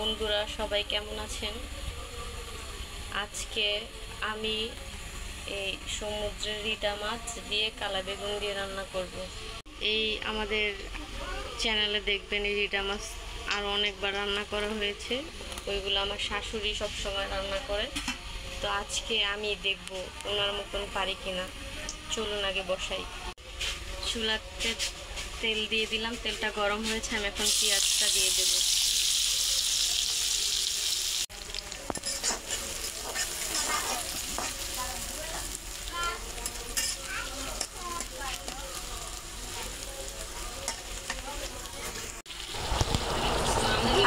বন্ধুরা সবাই কেমন আছেন? আজকে আমি এই সমুদ্রের রিটা মাছ দিয়ে কালা বেগুন দিয়ে রান্না করব। এই আমাদের চ্যানেলে দেখবেন এই রিটা মাছ আরও অনেকবার রান্না করা হয়েছে। ওইগুলো আমার শাশুড়ি সবসময় রান্না করে। তো আজকে আমি দেখব ওনার মতন পারি কিনা। চলুন আগে বসাই। চুলাতে তেল দিয়ে দিলাম, তেলটা গরম হয়েছে, আমি এখন পেঁয়াজটা দিয়ে দেব।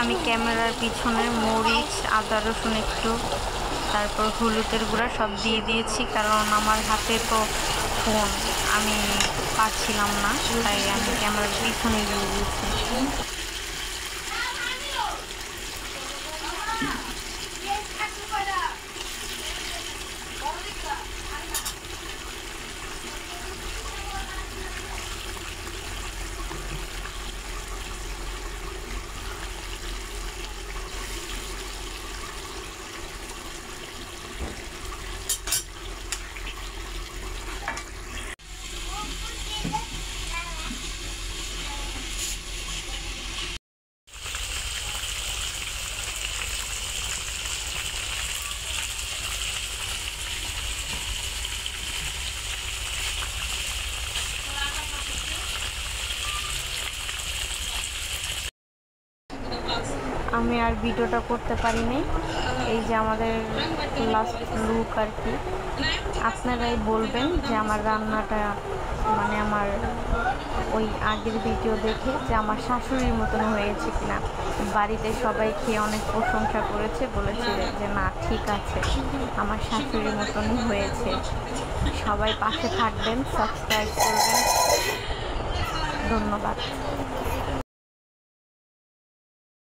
আমি ক্যামেরার পিছনে মরিচ, আদা রসুন একটু, তারপর হলুদের গুঁড়া সব দিয়ে দিয়েছি, কারণ আমার হাতে তো ফোন, আমি পারছিলাম না, তাই আমি ক্যামেরার পিছনে দিয়ে দিয়েছি। আমি আর ভিডিওটা করতে পারিনি, এই যে আমাদের লাস্ট লুক আর কি। আপনারাই বলবেন যে আমার রান্নাটা মানে আমার ওই আগের ভিডিও দেখে যে আমার শাশুড়ির মতন হয়েছে কিনা। বাড়িতে সবাই খেয়ে অনেক প্রশংসা করেছে, বলেছে যে না ঠিক আছে, আমার শাশুড়ির মতনই হয়েছে। সবাই পাশে থাকবেন, সাবস্ক্রাইব করবেন। ধন্যবাদ।